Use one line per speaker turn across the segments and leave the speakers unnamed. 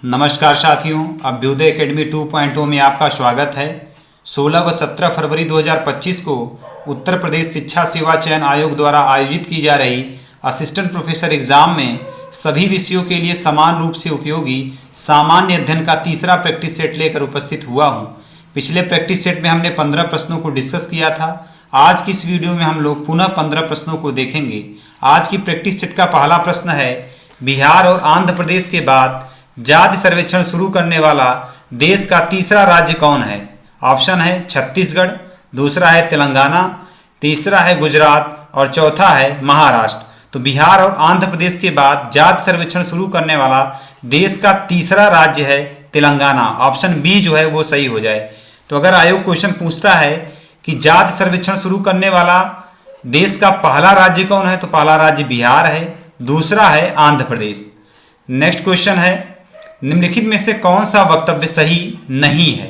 नमस्कार साथियों, अभ्युदय एकेडमी 2.0 में आपका स्वागत है। 16 व 17 फरवरी 2025 को उत्तर प्रदेश शिक्षा सेवा चयन आयोग द्वारा आयोजित की जा रही असिस्टेंट प्रोफेसर एग्जाम में सभी विषयों के लिए समान रूप से उपयोगी सामान्य अध्ययन का तीसरा प्रैक्टिस सेट लेकर उपस्थित हुआ हूं। पिछले प्रैक्टिस सेट में हमने 15 प्रश्नों को डिस्कस किया था। आज की इस वीडियो में हम लोग पुनः 15 प्रश्नों को देखेंगे। आज की प्रैक्टिस सेट का पहला प्रश्न है, बिहार और आंध्र प्रदेश के बाद जाति सर्वेक्षण शुरू करने वाला देश का तीसरा राज्य कौन है? ऑप्शन है छत्तीसगढ़, दूसरा है तेलंगाना, तीसरा है गुजरात और चौथा है महाराष्ट्र। तो बिहार और आंध्र प्रदेश के बाद जाति सर्वेक्षण शुरू करने वाला देश का तीसरा राज्य है तेलंगाना। ऑप्शन बी जो है वो सही हो जाए। तो अगर आयोग क्वेश्चन पूछता है कि जाति सर्वेक्षण शुरू करने वाला देश का पहला राज्य कौन है, तो पहला राज्य बिहार है, दूसरा है आंध्र प्रदेश। नेक्स्ट क्वेश्चन है, निम्नलिखित में से कौन सा वक्तव्य सही नहीं है?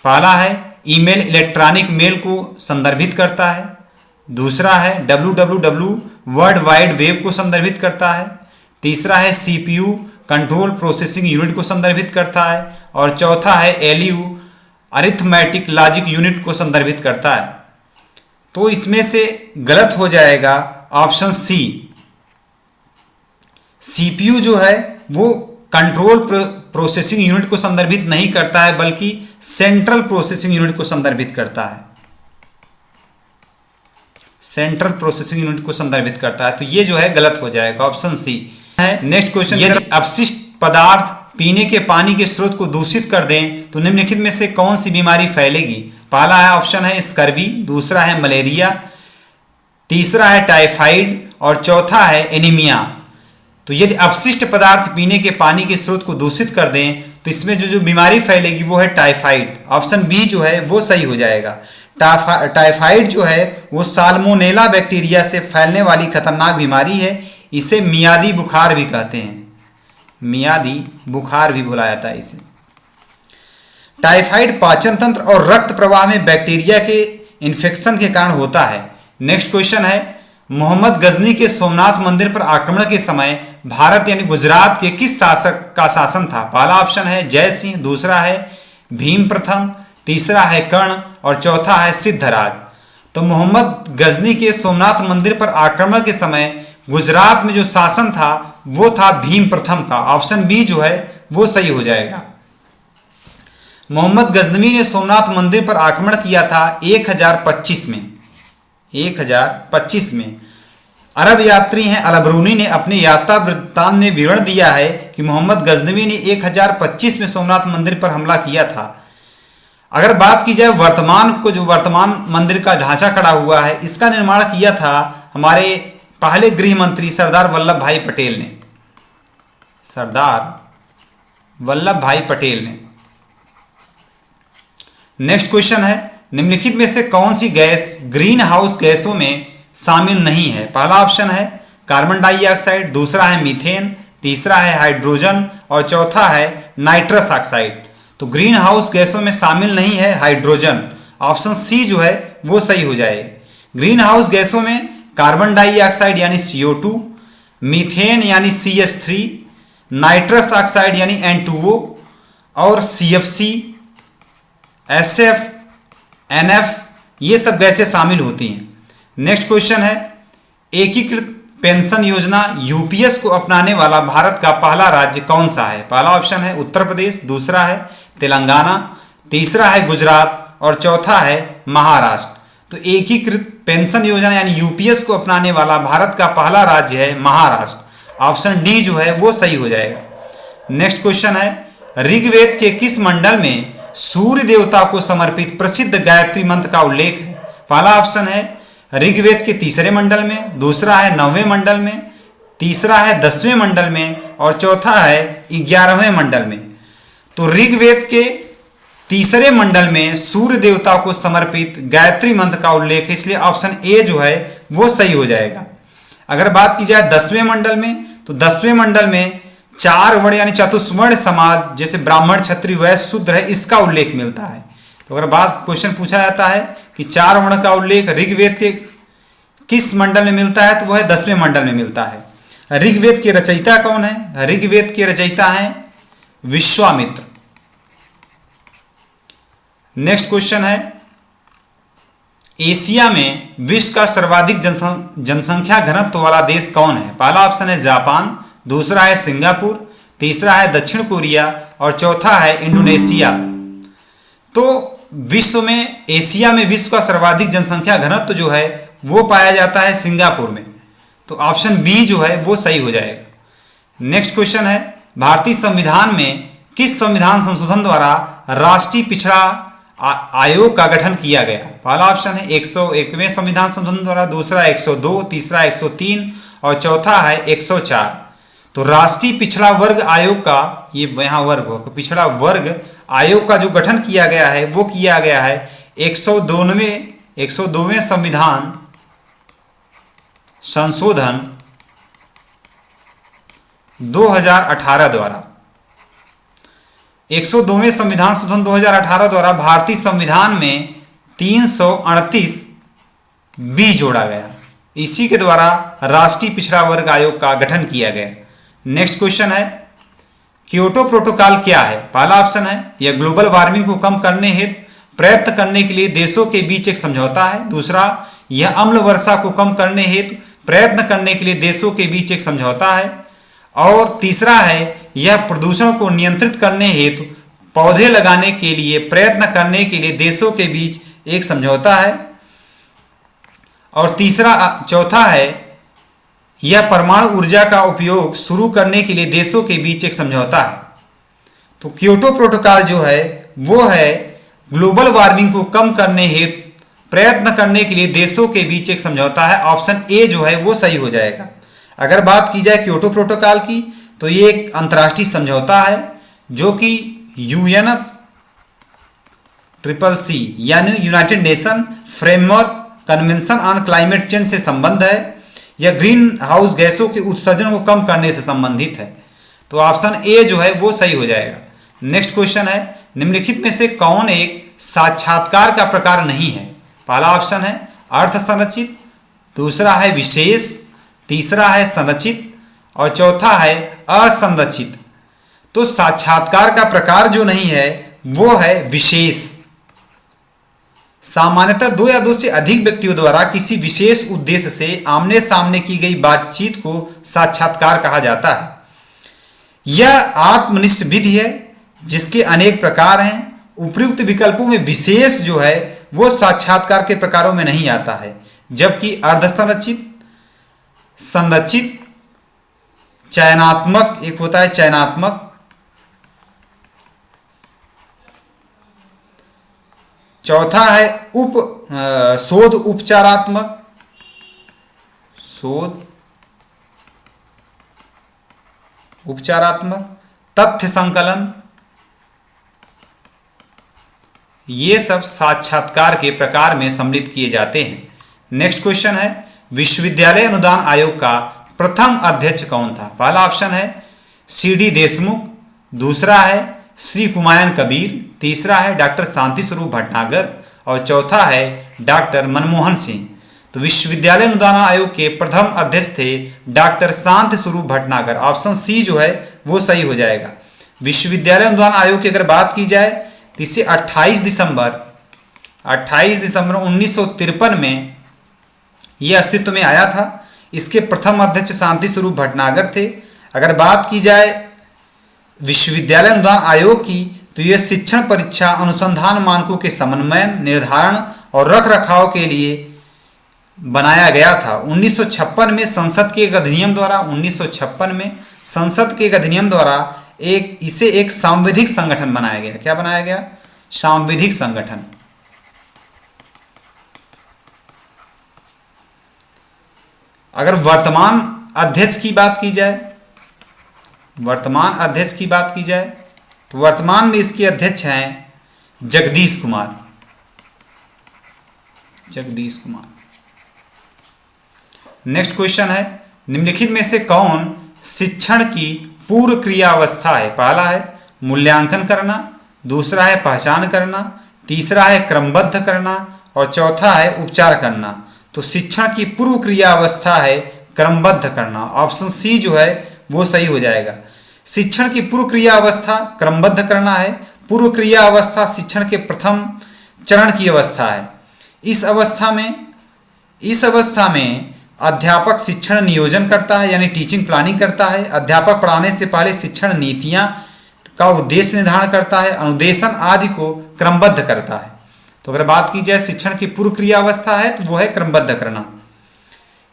पहला है ईमेल इलेक्ट्रॉनिक मेल को संदर्भित करता है, दूसरा है www वर्ल्ड वाइड वेब को संदर्भित करता है, तीसरा है CPU कंट्रोल प्रोसेसिंग यूनिट को संदर्भित करता है और चौथा है LU अरिथमेटिक लॉजिक यूनिट को संदर्भित करता है। तो इसमें से गलत हो जाएगा ऑप्शन सी। CPU जो है वो कंट्रोल प्रोसेसिंग यूनिट को संदर्भित नहीं करता है, बल्कि सेंट्रल प्रोसेसिंग यूनिट को संदर्भित करता है। सेंट्रल प्रोसेसिंग यूनिट को संदर्भित करता है, तो ये जो है गलत हो जाएगा, ऑप्शन सी है। नेक्स्ट क्वेश्चन, यदि अपशिष्ट पदार्थ पीने के पानी के स्रोत को दूषित कर दें तो निम्नलिखित में से कौन सी बीमारी फैलेगी? पहला है ऑप्शन है स्कर्वी, दूसरा है मलेरिया, तीसरा है टाइफाइड और चौथा है एनीमिया। तो यदि अपशिष्ट पदार्थ पीने के पानी के स्रोत को दूषित कर दें तो इसमें जो बीमारी फैलेगी वो है टाइफाइड। ऑप्शन बी जो है वो सही हो जाएगा। टाइफाइड जो है वो साल्मोनेला बैक्टीरिया से फैलने वाली खतरनाक बीमारी है। इसे मियादी बुखार भी कहते हैं, मियादी बुखार भी बोला जाता है इसे। टाइफाइड पाचन तंत्र और रक्त प्रवाह में बैक्टीरिया के इन्फेक्शन के कारण होता है। नेक्स्ट क्वेश्चन है, मोहम्मद गजनी के सोमनाथ मंदिर पर आक्रमण के समय भारत यानी गुजरात के किस शासक का शासन था? पहला ऑप्शन है जय सिंह, दूसरा है भीम प्रथम, तीसरा है कर्ण और चौथा है सिद्धराज। तो मोहम्मद गजनी के सोमनाथ मंदिर पर आक्रमण के समय गुजरात में जो शासन था वो था भीम प्रथम का। ऑप्शन बी जो है वो सही हो जाएगा। मोहम्मद गजनवी ने सोमनाथ मंदिर पर आक्रमण किया था 1025 में। 1025 में अरब यात्री हैं अलबरूनी ने अपने यात्रा वृत्तांत में विवरण दिया है कि मोहम्मद गजनवी ने 1025 में सोमनाथ मंदिर पर हमला किया था। अगर बात की जाए वर्तमान मंदिर का ढांचा खड़ा हुआ है, इसका निर्माण किया था हमारे पहले गृह मंत्री सरदार वल्लभ भाई पटेल ने। सरदार वल्लभ भाई पटेल ने। नेक्स्ट क्वेश्चन है, निम्नलिखित में से कौन सी गैस ग्रीन हाउस गैसों में शामिल नहीं है? पहला ऑप्शन है कार्बन डाइऑक्साइड, दूसरा है मीथेन, तीसरा है हाइड्रोजन और चौथा है नाइट्रस ऑक्साइड। तो ग्रीन हाउस गैसों में शामिल नहीं है हाइड्रोजन। ऑप्शन सी जो है वो सही हो जाए। ग्रीन हाउस गैसों में कार्बन डाइऑक्साइड यानी CO2, मीथेन यानी CH3, नाइट्रस ऑक्साइड यानी N2O और CFC, SF, NF ये सब गैसें शामिल होती हैं। नेक्स्ट क्वेश्चन है, एकीकृत पेंशन योजना UPS को अपनाने वाला भारत का पहला राज्य कौन सा है? पहला ऑप्शन है उत्तर प्रदेश, दूसरा है तेलंगाना, तीसरा है गुजरात और चौथा है महाराष्ट्र। तो एकीकृत पेंशन योजना यानी UPS को अपनाने वाला भारत का पहला राज्य है महाराष्ट्र। ऑप्शन डी जो है वो सही हो जाएगा। नेक्स्ट क्वेश्चन है, ऋग्वेद के किस मंडल में सूर्य देवता को समर्पित प्रसिद्ध गायत्री मंत्र का उल्लेख है? पहला ऑप्शन है ऋग्वेद के तीसरे मंडल में, दूसरा है 9वें मंडल में, तीसरा है 10वें मंडल में और चौथा है 11वें मंडल में। तो ऋग्वेद के तीसरे मंडल में सूर्य देवता को समर्पित गायत्री मंत्र का उल्लेख है, इसलिए ऑप्शन ए जो है वो सही हो जाएगा। अगर बात की जाए 10वें मंडल में, तो 10वें मंडल में 4 वर्ण यानी चतुष्वर्ण समाज जैसे ब्राह्मण, क्षत्रिय, वैश्य, शूद्र है, इसका उल्लेख मिलता है। तो अगर क्वेश्चन पूछा जाता है कि 4 वर्ण का उल्लेख ऋग्वेद के किस मंडल में मिलता है, तो वह 10वें मंडल में मिलता है। ऋग्वेद के रचयिता कौन है? ऋग्वेद के रचयिता हैं विश्वामित्र। नेक्स्ट क्वेश्चन है, एशिया में विश्व का सर्वाधिक जनसंख्या घनत्व वाला देश कौन है? पहला ऑप्शन है जापान, दूसरा है सिंगापुर, तीसरा है दक्षिण कोरिया और चौथा है इंडोनेशिया। तो विश्व में, एशिया में विश्व का सर्वाधिक जनसंख्या घनत्व जो है वो पाया जाता है सिंगापुर में। तो ऑप्शन बी जो है वो सही हो जाएगा। नेक्स्ट क्वेश्चन है, भारतीय संविधान में किस संविधान संशोधन द्वारा राष्ट्रीय पिछड़ा आयोग का गठन किया गया? पहला ऑप्शन है 101वें संविधान संशोधन द्वारा, दूसरा 102, तीसरा 103 और चौथा है 104। तो राष्ट्रीय पिछड़ा वर्ग आयोग का, ये यहाँ वर्ग हो, पिछड़ा वर्ग आयोग का जो गठन किया गया है वो किया गया है 102वें संविधान संशोधन 2018 द्वारा। 102वें संविधान संशोधन 2018 द्वारा भारतीय संविधान में 338 बी जोड़ा गया। इसी के द्वारा राष्ट्रीय पिछड़ा वर्ग आयोग का गठन किया गया। नेक्स्ट क्वेश्चन है, क्योटो प्रोटोकॉल क्या है? पहला ऑप्शन है यह ग्लोबल वार्मिंग को कम करने हेतु प्रयत्न करने के लिए देशों के बीच एक समझौता है, दूसरा यह अम्ल वर्षा को कम करने हेतु प्रयत्न करने के लिए देशों के बीच एक समझौता है, और तीसरा है यह प्रदूषण को नियंत्रित करने हेतु पौधे लगाने के लिए प्रयत्न करने के लिए देशों के बीच एक समझौता है, और चौथा है यह परमाणु ऊर्जा का उपयोग शुरू करने के लिए देशों के बीच एक समझौता है। तो क्योटो प्रोटोकॉल जो है वो है ग्लोबल वार्मिंग को कम करने हेतु प्रयत्न करने के लिए देशों के बीच एक समझौता है। ऑप्शन ए जो है वो सही हो जाएगा। अगर बात की जाए क्योटो प्रोटोकॉल की, तो ये एक अंतर्राष्ट्रीय समझौता है जो कि UNFCCC यानी United nation framework convention on climate change से संबंध है। यह ग्रीन हाउस गैसों के उत्सर्जन को कम करने से संबंधित है। तो ऑप्शन ए जो है वो सही हो जाएगा। नेक्स्ट क्वेश्चन है, निम्नलिखित में से कौन एक साक्षात्कार का प्रकार नहीं है? पहला ऑप्शन है अर्ध संरचित, दूसरा है विशेष, तीसरा है संरचित और चौथा है असंरचित। तो साक्षात्कार का प्रकार जो नहीं है वो है विशेष। सामान्यतः दो या दो से अधिक व्यक्तियों द्वारा किसी विशेष उद्देश्य से आमने सामने की गई बातचीत को साक्षात्कार कहा जाता है। यह आत्मनिष्ठ विधि है जिसके अनेक प्रकार हैं। उपयुक्त विकल्पों में विशेष जो है वो साक्षात्कार के प्रकारों में नहीं आता है, जबकि अर्धसंरचित, संरचित, चयनात्मक, एक होता है चयनात्मक, चौथा है शोध उपचारात्मक, तथ्य संकलन, ये सब साक्षात्कार के प्रकार में सम्मिलित किए जाते हैं। नेक्स्ट क्वेश्चन है, विश्वविद्यालय अनुदान आयोग का प्रथम अध्यक्ष कौन था? पहला ऑप्शन है CD देशमुख, दूसरा है श्री कुमायन कबीर, तीसरा है डॉक्टर शांति स्वरूप भटनागर और चौथा है डॉक्टर मनमोहन सिंह। तो विश्वविद्यालय अनुदान आयोग के प्रथम अध्यक्ष थे doctor Shanti Swarup Bhatnagar. Option C जो है वो सही हो जाएगा। विश्वविद्यालय अनुदान आयोग की अगर बात की जाए तो इसे 28 दिसंबर 1953 में ये अस्तित्व में आया था। इसके प्रथम अध्यक्ष शांति स्वरूप भटनागर थे। अगर बात की जाए विश्वविद्यालय अनुदान आयोग की तो यह शिक्षण परीक्षा अनुसंधान मानकों के समन्वयन, निर्धारण और रख रखाव के लिए बनाया गया था। 1956 में संसद के एक अधिनियम द्वारा इसे एक सांविधिक संगठन बनाया गया। क्या बनाया गया? सांविधिक संगठन। अगर वर्तमान अध्यक्ष की बात की जाए तो वर्तमान में इसके अध्यक्ष हैं जगदीश कुमार। नेक्स्ट क्वेश्चन है, निम्नलिखित में से कौन शिक्षण की पूर्व क्रियावस्था है? पहला है मूल्यांकन करना, दूसरा है पहचान करना, तीसरा है क्रमबद्ध करना और चौथा है उपचार करना। तो शिक्षण की पूर्व क्रियावस्था है क्रमबद्ध करना। ऑप्शन सी जो है वो सही हो जाएगा। शिक्षण की पूर्व क्रिया अवस्था क्रमबद्ध करना है। पूर्व क्रिया अवस्था शिक्षण के प्रथम चरण की अवस्था है। इस अवस्था में अध्यापक शिक्षण नियोजन करता है, यानी टीचिंग प्लानिंग करता है। अध्यापक पढ़ाने से पहले शिक्षण नीतियां का उद्देश्य निर्धारण करता है, अनुदेशन आदि को क्रमबद्ध करता है। तो अगर बात की जाए शिक्षण की पूर्व क्रिया अवस्था है तो वो है क्रमबद्ध करना।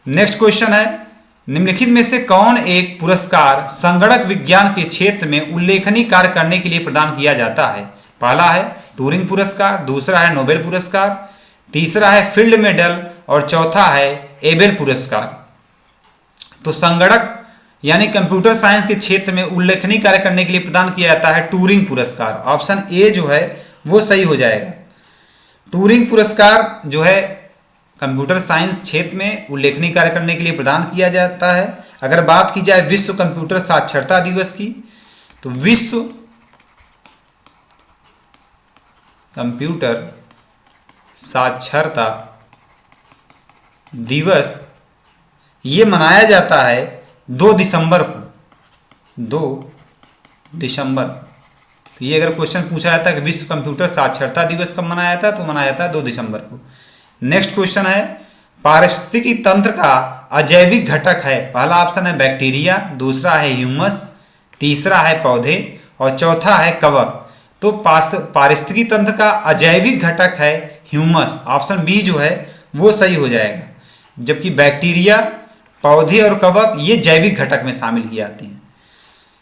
नेक्स्ट क्वेश्चन है, निम्नलिखित में से कौन एक पुरस्कार संगणक विज्ञान के क्षेत्र में उल्लेखनीय कार्य करने के लिए प्रदान किया जाता है? पहला है टूरिंग पुरस्कार, दूसरा है नोबेल पुरस्कार, तीसरा है फील्ड मेडल और चौथा है एबेल पुरस्कार। तो संगणक यानी कंप्यूटर साइंस के क्षेत्र में उल्लेखनीय कार्य करने के लिए प्रदान किया जाता है टूरिंग पुरस्कार। ऑप्शन ए जो है वो सही हो जाएगा। टूरिंग पुरस्कार जो है कंप्यूटर साइंस क्षेत्र में उल्लेखनीय कार्य करने के लिए प्रदान किया जाता है। अगर बात की जाए विश्व कंप्यूटर साक्षरता दिवस की, तो विश्व कंप्यूटर साक्षरता दिवस ये मनाया जाता है 2 दिसंबर को। 2 दिसंबर, तो ये अगर क्वेश्चन पूछा जाता है कि विश्व कंप्यूटर साक्षरता दिवस कब मनाया जाता है, तो मनाया जाता है 2 दिसंबर को। नेक्स्ट क्वेश्चन है, पारिस्थितिकी तंत्र का अजैविक घटक है? पहला ऑप्शन है बैक्टीरिया, दूसरा है ह्यूमस, तीसरा है पौधे और चौथा है कवक। तो पारिस्थितिकी तंत्र का अजैविक घटक है ह्यूमस। ऑप्शन बी जो है वो सही हो जाएगा। जबकि बैक्टीरिया, पौधे और कवक ये जैविक घटक में शामिल किए जाते हैं।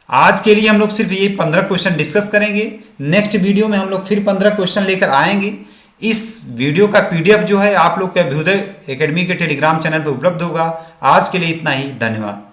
आज के लिए हम लोग सिर्फ ये 15 क्वेश्चन डिस्कस करेंगे। नेक्स्ट वीडियो में हम लोग फिर 15 क्वेश्चन लेकर आएंगे। इस वीडियो का पीडीएफ जो है आप लोग के अभ्युदय एकेडमी के टेलीग्राम चैनल पर उपलब्ध होगा। आज के लिए इतना ही, धन्यवाद।